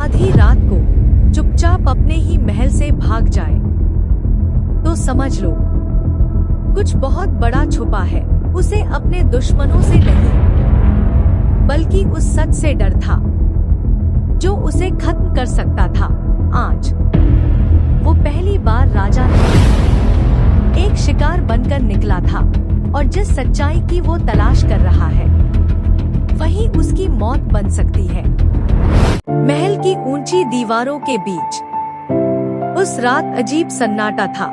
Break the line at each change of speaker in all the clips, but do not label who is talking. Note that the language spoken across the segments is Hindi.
आधी रात को चुपचाप अपने ही महल से भाग जाए तो समझ लो कुछ बहुत बड़ा छुपा है। उसे अपने दुश्मनों से नहीं बल्कि उस सच से डर था जो उसे खत्म कर सकता था। आज वो पहली बार राजा नहीं एक शिकार बनकर निकला था और जिस सच्चाई की वो तलाश कर रहा है वही उसकी मौत बन सकती है। महल की ऊंची दीवारों के बीच उस रात अजीब सन्नाटा था।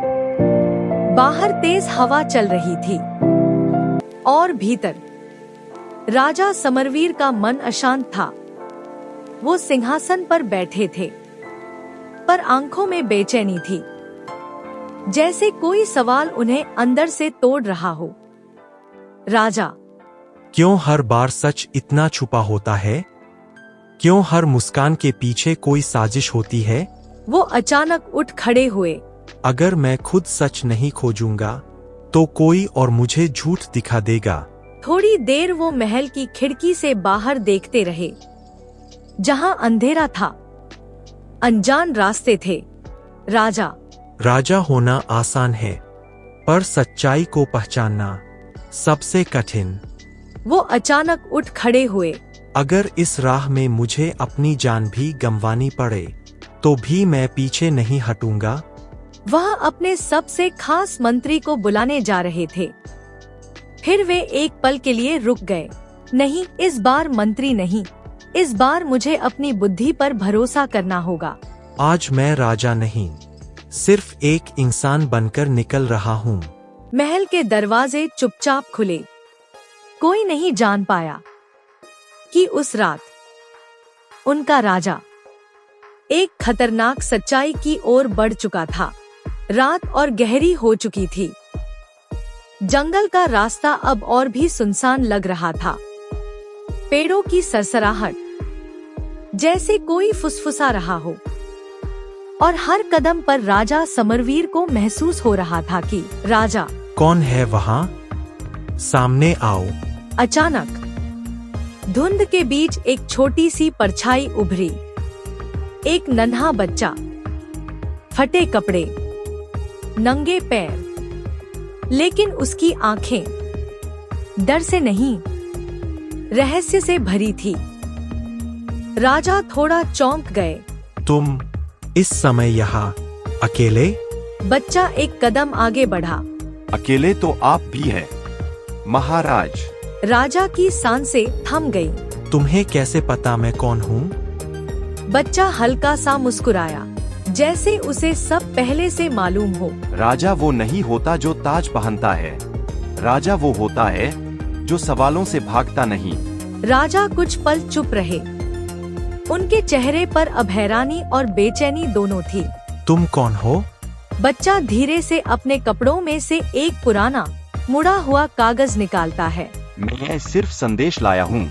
बाहर तेज हवा चल रही थी और भीतर राजा समरवीर का मन अशांत था। वो सिंहासन पर बैठे थे पर आंखों में बेचैनी थी, जैसे कोई सवाल उन्हें अंदर से तोड़ रहा हो। राजा,
क्यों हर बार सच इतना छुपा होता है? क्यों हर मुस्कान के पीछे कोई साजिश होती है?
वो अचानक उठ खड़े हुए।
अगर मैं खुद सच नहीं खोजूंगा तो कोई और मुझे झूठ दिखा देगा।
थोड़ी देर वो महल की खिड़की से बाहर देखते रहे, जहां अंधेरा था, अनजान रास्ते थे। राजा
होना आसान है पर सच्चाई को पहचानना सबसे कठिन।
वो अचानक उठ खड़े हुए।
अगर इस राह में मुझे अपनी जान भी गंवानी पड़े तो भी मैं पीछे नहीं हटूंगा।
वह अपने सबसे खास मंत्री को बुलाने जा रहे थे। फिर वे एक पल के लिए रुक गए। नहीं, इस बार मंत्री नहीं, इस बार मुझे अपनी बुद्धि पर भरोसा करना होगा।
आज मैं राजा नहीं, सिर्फ एक इंसान बनकर निकल रहा हूँ।
महल के दरवाजे चुपचाप खुले। कोई नहीं जान पाया कि उस रात उनका राजा एक खतरनाक सच्चाई की ओर बढ़ चुका था। रात और गहरी हो चुकी थी। जंगल का रास्ता अब और भी सुनसान लग रहा था। पेड़ों की सरसराहट जैसे कोई फुसफुसा रहा हो और हर कदम पर राजा समरवीर को महसूस हो रहा था कि राजा
कौन है वहाँ? सामने आओ।
अचानक धुंध के बीच एक छोटी सी परछाई उभरी। एक नन्हा बच्चा, फटे कपड़े, नंगे पैर, लेकिन उसकी आंखें डर से नहीं, रहस्य से भरी थी। राजा थोड़ा चौंक गए।
तुम इस समय यहाँ अकेले?
बच्चा एक कदम आगे बढ़ा।
अकेले तो आप भी हैं, महाराज।
राजा की सांसें थम गई।
तुम्हें कैसे पता मैं कौन हूँ?
बच्चा हल्का सा मुस्कुराया, जैसे उसे सब पहले से मालूम हो।
राजा वो नहीं होता जो ताज पहनता है, राजा वो होता है जो सवालों से भागता नहीं।
राजा कुछ पल चुप रहे। उनके चेहरे पर अब हैरानी और बेचैनी दोनों थी।
तुम कौन हो?
बच्चा धीरे से अपने कपड़ों में से एक पुराना मुड़ा हुआ कागज निकालता है।
मैं सिर्फ संदेश लाया हूँ,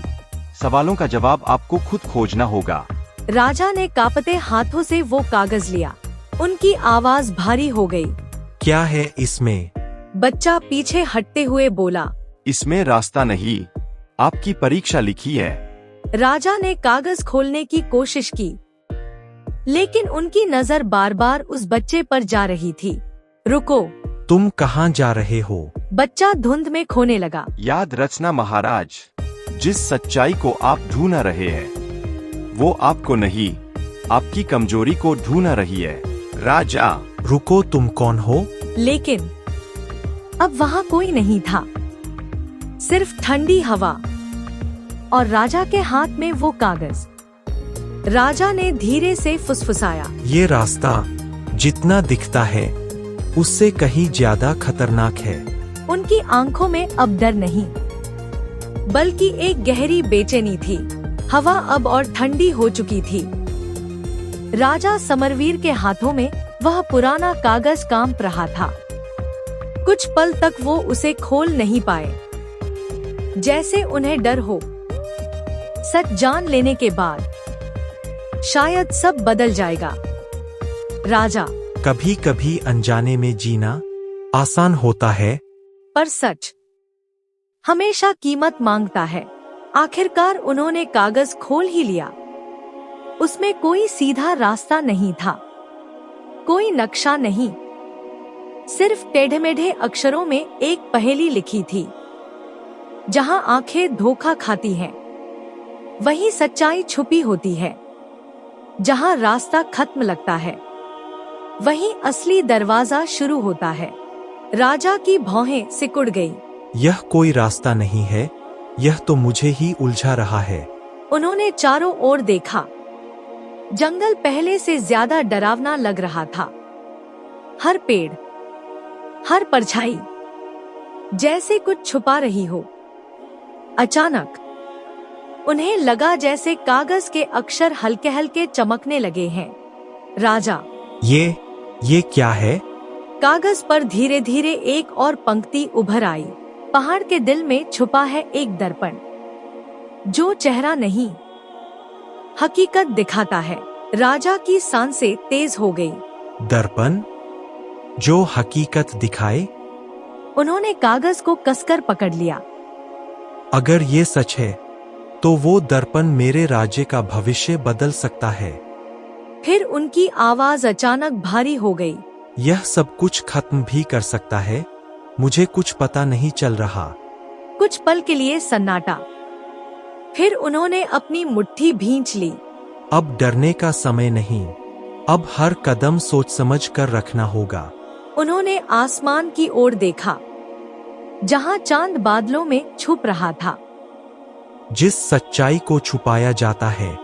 सवालों का जवाब आपको खुद खोजना होगा।
राजा ने कांपते हाथों से वो कागज लिया। उनकी आवाज भारी हो गई।
क्या है इसमें?
बच्चा पीछे हटते हुए बोला।
इसमें रास्ता नहीं, आपकी परीक्षा लिखी है।
राजा ने कागज खोलने की कोशिश की, लेकिन उनकी नजर बार बार उस बच्चे पर जा रही थी। रुको।
तुम कहाँ जा रहे हो?
बच्चा धुंध में खोने लगा।
याद रखना महाराज, जिस सच्चाई को आप ढूंढ रहे हैं वो आपको नहीं, आपकी कमजोरी को ढूंढ रही है। राजा।
रुको, तुम कौन हो?
लेकिन अब वहाँ कोई नहीं था, सिर्फ ठंडी हवा और राजा के हाथ में वो कागज। राजा ने धीरे से फुसफुसाया।
ये रास्ता जितना दिखता है उससे कहीं ज्यादा खतरनाक है।
उनकी आंखों में अब डर नहीं, बल्कि एक गहरी बेचैनी थी। हवा अब और ठंडी हो चुकी थी। राजा समरवीर के हाथों में वह पुराना कागज कांप रहा था। कुछ पल तक वो उसे खोल नहीं पाए, जैसे उन्हें डर हो। सच जान लेने के बाद शायद सब बदल जाएगा। राजा।
कभी कभी अनजाने में जीना आसान होता है,
पर सच हमेशा कीमत मांगता है। आखिरकार उन्होंने कागज खोल ही लिया। उसमें कोई सीधा रास्ता नहीं था, कोई नक्शा नहीं, सिर्फ टेढ़े-मेढ़े अक्षरों में एक पहेली लिखी थी। जहां आंखें धोखा खाती हैं, वहीं सच्चाई छुपी होती है। जहां रास्ता खत्म लगता है, वहीं असली दरवाजा शुरू होता है। राजा की भौहें सिकुड़ गई।
यह कोई रास्ता नहीं है, यह तो मुझे ही उलझा रहा है।
उन्होंने चारों ओर देखा। जंगल पहले से ज्यादा डरावना लग रहा था। हर पेड़, हर परछाई जैसे कुछ छुपा रही हो। अचानक उन्हें लगा जैसे कागज के अक्षर हल्के हल्के चमकने लगे हैं। राजा,
ये क्या है?
कागज पर धीरे धीरे एक और पंक्ति उभर आई। पहाड़ के दिल में छुपा है एक दर्पण, जो चेहरा नहीं, हकीकत दिखाता है। राजा की सांसें तेज हो गई।
दर्पण जो हकीकत दिखाए?
उन्होंने कागज को कसकर पकड़ लिया।
अगर ये सच है, तो वो दर्पण मेरे राज्य का भविष्य बदल सकता है।
फिर उनकी आवाज अचानक भारी हो गई।
यह सब कुछ खत्म भी कर सकता है। मुझे कुछ पता नहीं चल रहा।
कुछ पल के लिए सन्नाटा। फिर उन्होंने अपनी मुट्ठी भींच ली।
अब डरने का समय नहीं। अब हर कदम सोच समझ कर रखना होगा।
उन्होंने आसमान की ओर देखा, जहां चांद बादलों में छुप रहा था।
जिस सच्चाई को छुपाया जाता है,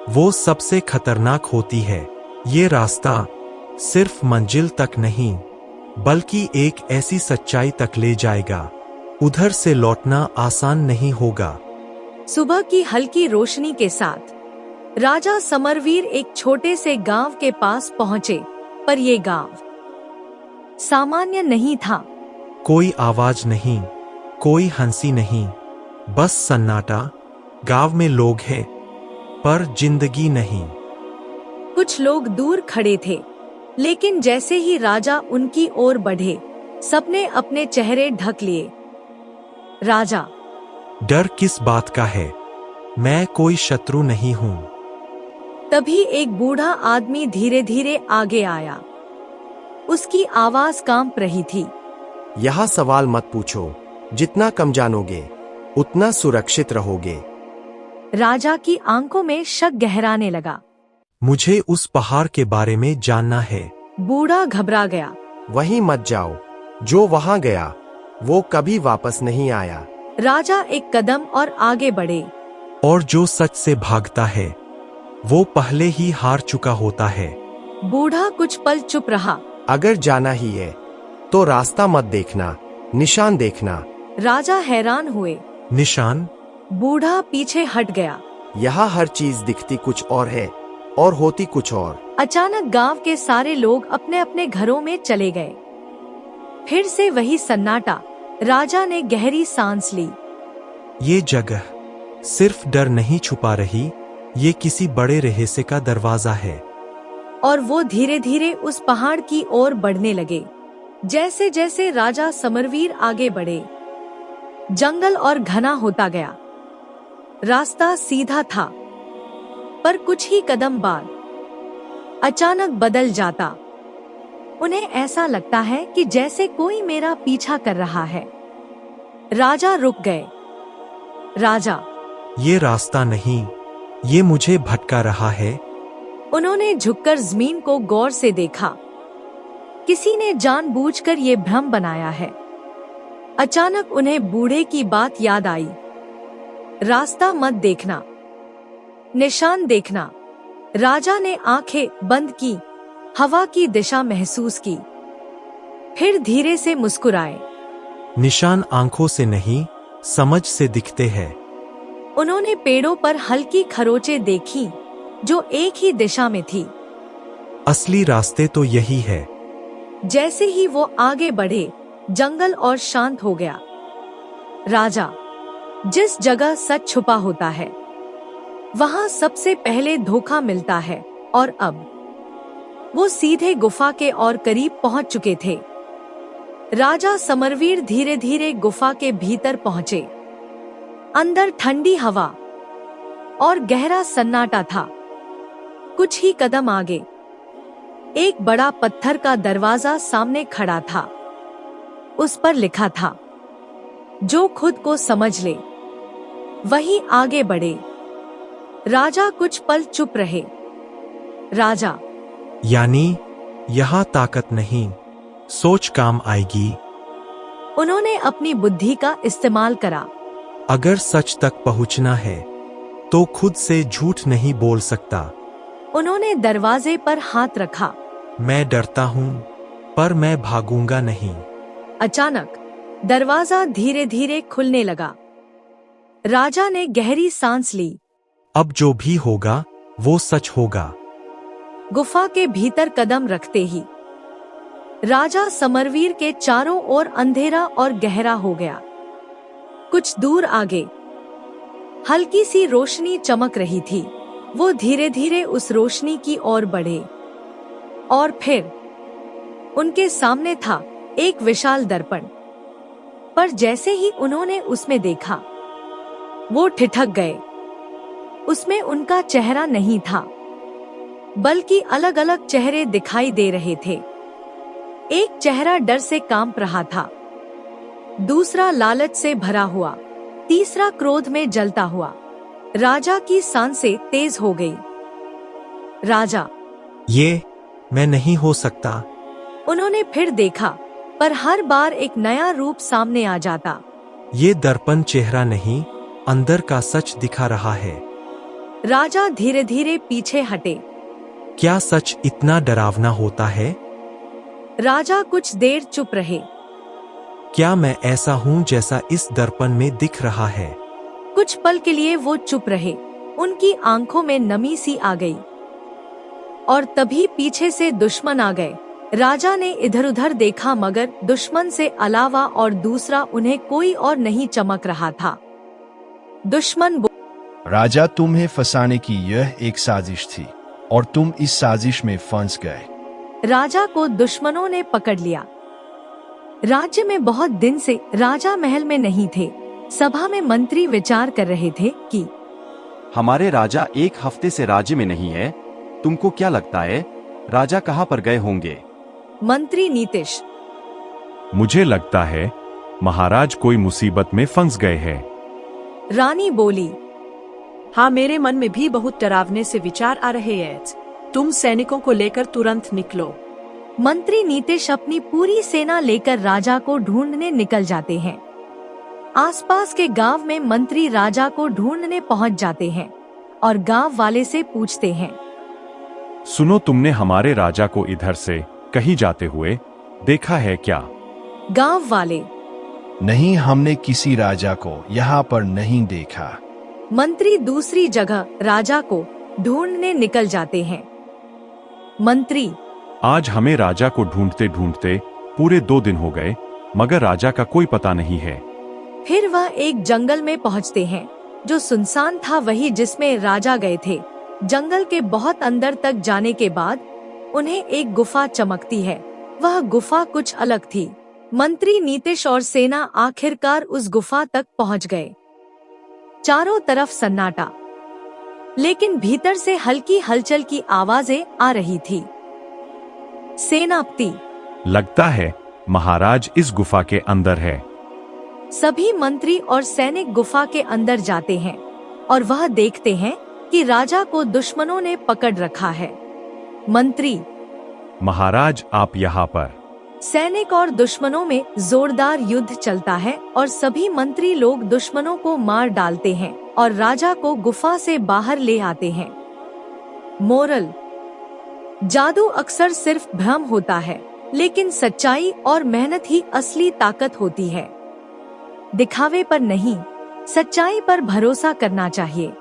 वो सबसे खतरनाक होती है। ये रास्ता सिर्फ मंजिल तक नहीं, बल्कि एक ऐसी सच्चाई तक ले जाएगा, उधर से लौटना आसान नहीं होगा।
सुबह की हल्की रोशनी के साथ राजा समरवीर एक छोटे से गांव के पास पहुंचे, पर ये गांव सामान्य नहीं था।
कोई आवाज नहीं, कोई हंसी नहीं, बस सन्नाटा। गांव में लोग हैं, पर जिंदगी नहीं।
कुछ लोग दूर खड़े थे, लेकिन जैसे ही राजा उनकी ओर बढ़े, सबने अपने चेहरे ढक लिए। राजा,
डर किस बात का है? मैं कोई शत्रु नहीं हूँ।
तभी एक बूढ़ा आदमी धीरे धीरे आगे आया। उसकी आवाज कांप रही थी।
यहाँ सवाल मत पूछो। जितना कम जानोगे, उतना सुरक्षित रहोगे।
राजा की आंखों में शक गहराने लगा।
मुझे उस पहाड़ के बारे में जानना है।
बूढ़ा घबरा गया।
वहीं मत जाओ। जो वहां गया, वो कभी वापस नहीं आया।
राजा एक कदम और आगे बढ़े।
और जो सच से भागता है, वो पहले ही हार चुका होता है।
बूढ़ा कुछ पल चुप रहा।
अगर जाना ही है, तो रास्ता मत देखना, निशान देखना।
राजा हैरान हुए।
निशान?
बूढ़ा पीछे हट गया।
यहाँ हर चीज दिखती कुछ और है और होती कुछ और।
अचानक गांव के सारे लोग अपने अपने घरों में चले गए। फिर से वही सन्नाटा। राजा ने गहरी सांस ली।
ये जगह सिर्फ डर नहीं छुपा रही, ये किसी बड़े रहस्य का दरवाजा है।
और वो धीरे धीरे उस पहाड़ की ओर बढ़ने लगे। जैसे जैसे राजा समरवीर आगे बढ़े, जंगल और घना होता गया। रास्ता सीधा था, पर कुछ ही कदम बाद अचानक बदल जाता। उन्हें ऐसा लगता है कि जैसे कोई मेरा पीछा कर रहा है। राजा रुक गए। राजा,
ये रास्ता नहीं, ये मुझे भटका रहा है।
उन्होंने झुककर जमीन को गौर से देखा। किसी ने जानबूझकर ये भ्रम बनाया है। अचानक उन्हें बूढ़े की बात याद आई। रास्ता मत देखना, निशान देखना। राजा ने आंखें बंद की, हवा की दिशा महसूस की, फिर धीरे से मुस्कुराए।
निशान आंखों से नहीं, समझ से दिखते हैं।
उन्होंने पेड़ों पर हल्की खरोंचें देखी, जो एक ही दिशा में थी।
असली रास्ते तो यही है।
जैसे ही वो आगे बढ़े, जंगल और शांत हो गया। राजा, जिस जगह सच छुपा होता है, वहां सबसे पहले धोखा मिलता है। और अब वो सीधे गुफा के और करीब पहुंच चुके थे। राजा समरवीर धीरे धीरे गुफा के भीतर पहुंचे। अंदर ठंडी हवा और गहरा सन्नाटा था। कुछ ही कदम आगे एक बड़ा पत्थर का दरवाजा सामने खड़ा था। उस पर लिखा था, जो खुद को समझ ले वही आगे बढ़े। राजा कुछ पल चुप रहे। राजा,
यानी यहाँ ताकत नहीं, सोच काम आएगी।
उन्होंने अपनी बुद्धि का इस्तेमाल करा।
अगर सच तक पहुँचना है तो खुद से झूठ नहीं बोल सकता।
उन्होंने दरवाजे पर हाथ रखा।
मैं डरता हूँ पर मैं भागूंगा नहीं।
अचानक दरवाजा धीरे धीरे खुलने लगा। राजा ने गहरी सांस ली।
अब जो भी होगा वो सच होगा।
गुफा के भीतर कदम रखते ही राजा समरवीर के चारों ओर अंधेरा और गहरा हो गया। कुछ दूर आगे हल्की सी रोशनी चमक रही थी। वो धीरे धीरे उस रोशनी की ओर बढ़े और फिर उनके सामने था एक विशाल दर्पण। पर जैसे ही उन्होंने उसमें देखा वो ठिठक गए। उसमें उनका चेहरा नहीं था, बल्कि अलग अलग चेहरे दिखाई दे रहे थे। एक चेहरा डर से कांप रहा था, दूसरा लालच से भरा हुआ, तीसरा क्रोध में जलता हुआ। राजा की सांसें तेज हो गई। राजा,
ये मैं नहीं हो सकता।
उन्होंने फिर देखा, पर हर बार एक नया रूप सामने आ जाता।
ये दर्पण चेहरा नहीं, अंदर का सच दिखा रहा है।
राजा धीरे धीरे पीछे हटे।
क्या सच इतना डरावना होता है?
राजा कुछ देर चुप रहे।
क्या मैं ऐसा हूँ जैसा इस दर्पण में दिख रहा है?
कुछ पल के लिए वो चुप रहे। उनकी आंखों में नमी सी आ गई। और तभी पीछे से दुश्मन आ गए। राजा ने इधर उधर देखा, मगर दुश्मन से अलावा और दूसरा उन्हें कोई और नहीं चमक रहा था। दुश्मन
राजा, तुम्हें फंसाने की यह एक साजिश थी और तुम इस साजिश में फंस गए।
राजा को दुश्मनों ने पकड़ लिया। राज्य में बहुत दिन से राजा महल में नहीं थे। सभा में मंत्री विचार कर रहे थे कि
हमारे राजा एक हफ्ते से राज्य में नहीं है। तुमको क्या लगता है राजा कहाँ पर गए होंगे?
मंत्री नीतीश,
मुझे लगता है महाराज कोई मुसीबत में फंस गए हैं।
रानी बोली,
हाँ, मेरे मन में भी बहुत डरावने से विचार आ रहे हैं। तुम सैनिकों को लेकर तुरंत निकलो।
मंत्री नीतीश अपनी पूरी सेना लेकर राजा को ढूंढने निकल जाते हैं। आसपास के गांव में मंत्री राजा को ढूंढने पहुंच जाते हैं और गांव वाले से पूछते हैं,
सुनो, तुमने हमारे राजा को इधर से कहीं जाते हुए देखा है क्या?
गांव वाले,
नहीं, हमने किसी राजा को यहाँ पर नहीं देखा।
मंत्री दूसरी जगह राजा को ढूंढने निकल जाते हैं। मंत्री,
आज हमें राजा को ढूंढते ढूंढते पूरे 2 दिन हो गए, मगर राजा का कोई पता नहीं है।
फिर वह एक जंगल में पहुंचते हैं जो सुनसान था, वही जिसमें राजा गए थे। जंगल के बहुत अंदर तक जाने के बाद उन्हें एक गुफा चमकती है। वह गुफा कुछ अलग थी। मंत्री नीतीश और सेना आखिरकार उस गुफा तक पहुंच गए। चारों तरफ सन्नाटा, लेकिन भीतर से हल्की हलचल की आवाजें आ रही थी। सेनापति,
लगता है महाराज इस गुफा के अंदर है।
सभी मंत्री और सैनिक गुफा के अंदर जाते हैं और वह देखते हैं कि राजा को दुश्मनों ने पकड़ रखा है। मंत्री,
महाराज आप यहाँ पर।
सैनिक और दुश्मनों में जोरदार युद्ध चलता है और सभी मंत्री लोग दुश्मनों को मार डालते हैं और राजा को गुफा से बाहर ले आते हैं। मोरल, जादू अक्सर सिर्फ भ्रम होता है, लेकिन सच्चाई और मेहनत ही असली ताकत होती है। दिखावे पर नहीं, सच्चाई पर भरोसा करना चाहिए।